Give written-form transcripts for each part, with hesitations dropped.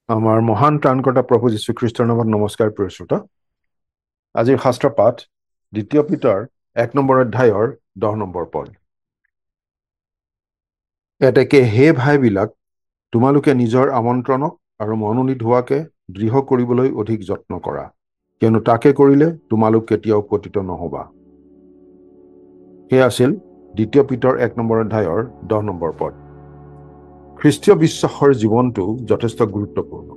আমাৰ মহান ত্ৰাণকৰ্তা প্ৰভু যীশুখ্ৰীষ্টৰ নামত নমস্কাৰ প্ৰিয় শ্ৰোতা। আজিৰ শাস্ত্ৰ পাঠ ২ পিটাৰ ১ নম্বৰ অধ্যায়ৰ ১০ নম্বৰ পদ। এতেকে হে ভাইবিলাক, তোমালোকে নিজৰ আমন্ত্ৰণক আৰু মনোনীত হোৱাকে দৃঢ় কৰিবলৈ অধিক যত্ন কৰা, কিয়নো তাকে কৰিলে তোমালোক কেতিয়াও পতিত নহবা। সেয়া আছিল ২ পিটাৰ ১ নম্বৰ অধ্যায়ৰ ১০ নম্বৰ পদ। খ্ৰীষ্টীয় বিশ্বাসৰ জীৱনটো যথেষ্ট গুৰুত্বপূৰ্ণ।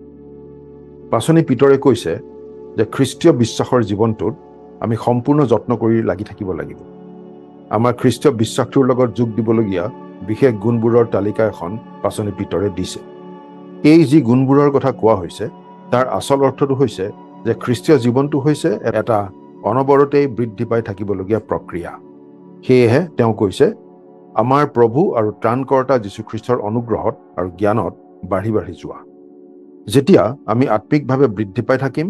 পাচনি পিতৰে কৈছে যে খ্ৰীষ্টীয় বিশ্বাসৰ জীৱনটোত আমি সম্পূৰ্ণ যত্ন কৰি লাগি থাকিব লাগিব। আমাৰ খ্ৰীষ্টীয় বিশ্বাসটোৰ লগত যোগ দিবলগীয়া বিশেষ গুণবোৰৰ তালিকা এখন পাচনি পিতৰে দিছে। এই যি গুণবোৰৰ কথা কোৱা হৈছে তাৰ আচল অৰ্থটো হৈছে যে খ্ৰীষ্টীয় জীৱনটো হৈছে এটা অনবৰতেই বৃদ্ধি পাই থাকিবলগীয়া প্ৰক্ৰিয়া। সেয়েহে তেওঁ কৈছে, আমাৰ প্ৰভু আৰু ত্ৰাণকৰ্তা যীশুখ্ৰীষ্টৰ অনুগ্ৰহত আৰু জ্ঞানত বাঢ়ি বাঢ়ি যোৱা। যেতিয়া আমি আত্মিকভাৱে বৃদ্ধি পাই থাকিম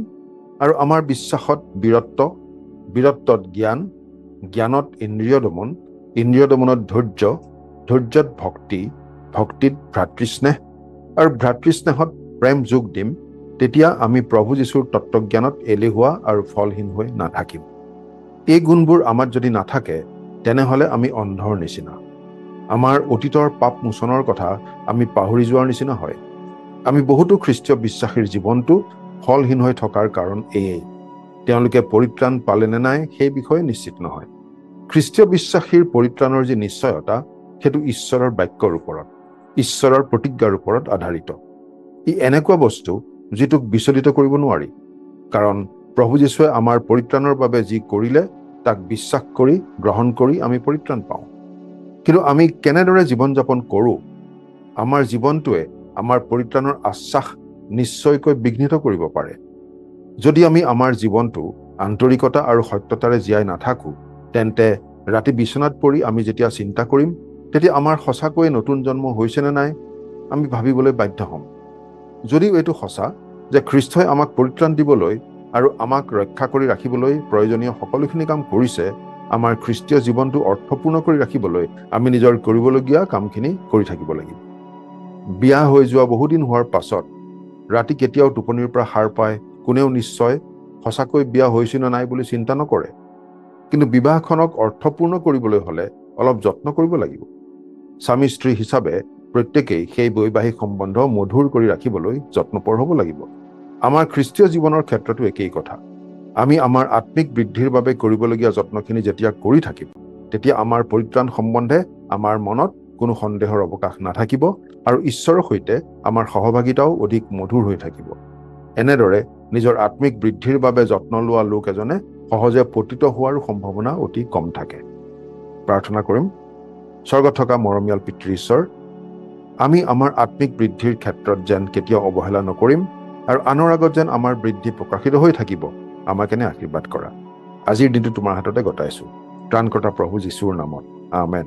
আৰু আমাৰ বিশ্বাসত বীৰত্ব, বীৰত্বত জ্ঞান, জ্ঞানত ইন্দ্ৰিয় দমন, ইন্দ্ৰিয় দমনত ধৈৰ্য, ধৈৰ্যত ভক্তি, ভক্তিত ভ্ৰাতৃস্নেহ আৰু ভ্ৰাতৃস্নেহত প্ৰেম যোগ দিম, তেতিয়া আমি প্ৰভু যীশুৰ তত্ত্বজ্ঞানত এলেহুৱা আৰু ফলহীন হৈ নাথাকিম। এই গুণবোৰ আমাৰ যদি নাথাকে তেনেহলে আমি অন্ধৰ নিচিনা। আমাৰ অতীতৰ পাপ মোচনৰ কথা আমি পাহৰি যোৱাৰ নিচিনা হয়। আমি বহুতো খ্ৰীষ্টীয় বিশ্বাসীৰ জীৱনটো ফলহীন হৈ থকাৰ কাৰণ এয়েই, তেওঁলোকে পৰিত্ৰাণ পালে নে নাই সেই বিষয়ে নিশ্চিত নহয়। খ্ৰীষ্টীয় বিশ্বাসীৰ পৰিত্ৰাণৰ যি নিশ্চয়তা, সেইটো ঈশ্বৰৰ বাক্যৰ ওপৰত, ঈশ্বৰৰ প্ৰতিজ্ঞাৰ ওপৰত আধাৰিত। ই এনেকুৱা বস্তু যিটোক বিচলিত কৰিব নোৱাৰি, কাৰণ প্ৰভু যীশুৱে আমাৰ পৰিত্ৰাণৰ বাবে যি কৰিলে তাক বিশ্বাস কৰি গ্ৰহণ কৰি আমি পৰিত্ৰাণ পাওঁ। কিন্তু আমি কেনেদৰে জীৱন যাপন কৰোঁ, আমাৰ জীৱনটোৱে আমাৰ পৰিত্ৰাণৰ আশ্বাস নিশ্চয়কৈ বিঘ্নিত কৰিব পাৰে। যদি আমি আমাৰ জীৱনটো আন্তৰিকতা আৰু সত্যতাৰে জীয়াই নাথাকো, তেন্তে ৰাতি বিচনাত পৰি আমি যেতিয়া চিন্তা কৰিম, তেতিয়া আমাৰ সঁচাকৈয়ে নতুন জন্ম হৈছে নে নাই আমি ভাবিবলৈ বাধ্য হ'ম। যদিও এইটো সঁচা যে খ্ৰীষ্টই আমাক পৰিত্ৰাণ দিবলৈ আৰু আমাক ৰক্ষা কৰি ৰাখিবলৈ প্ৰয়োজনীয় সকলোখিনি কাম কৰিছে, আমাৰ খ্ৰীষ্টীয় জীৱনটো অৰ্থপূৰ্ণ কৰি ৰাখিবলৈ আমি নিজৰ কৰিবলগীয়া কামখিনি কৰি থাকিব লাগিব। বিয়া হৈ যোৱা বহুদিন হোৱাৰ পাছত ৰাতি কেতিয়াও টোপনিৰ পৰা সাৰ পাই কোনেও নিশ্চয় সঁচাকৈ বিয়া হৈছিল নে নাই বুলি চিন্তা নকৰে। কিন্তু বিবাহখনক অৰ্থপূৰ্ণ কৰিবলৈ হলে অলপ যত্ন কৰিব লাগিব। স্বামী স্ত্ৰী হিচাপে প্ৰত্যেকেই সেই বৈবাহিক সম্বন্ধ মধুৰ কৰি ৰাখিবলৈ যত্নপৰ হ'ব লাগিব। আমাৰ খ্ৰীষ্টীয় জীৱনৰ ক্ষেত্ৰতো একেই কথা। আমি আমাৰ আত্মিক বৃদ্ধিৰ বাবে কৰিবলগীয়া যত্নখিনি যেতিয়া কৰি থাকিম, তেতিয়া আমাৰ পৰিত্ৰাণ সম্বন্ধে আমাৰ মনত কোনো সন্দেহৰ অৱকাশ নাথাকিব আৰু ঈশ্বৰৰ সৈতে আমাৰ সহভাগিতাও অধিক মধুৰ হৈ থাকিব। এনেদৰে নিজৰ আত্মিক বৃদ্ধিৰ বাবে যত্ন লোৱা লোক এজনে সহজে পতিত হোৱাৰ সম্ভাৱনা অতি কম থাকে। প্ৰাৰ্থনা কৰিম। স্বৰ্গত থকা মৰমীয়াল পিতৃ ঈশ্বৰ, আমি আমাৰ আত্মিক বৃদ্ধিৰ ক্ষেত্ৰত যেন কেতিয়াও অৱহেলা নকৰিম আৰু আনৰ আগত যেন আমাৰ বৃদ্ধি প্ৰকাশিত হৈ থাকিব, আমাক এনে আশীৰ্বাদ কৰা। আজিৰ দিনটো তোমাৰ হাততে গতাইছো, ত্ৰাণকৰ্তা প্ৰভু যীশুৰ নামত, আমেন।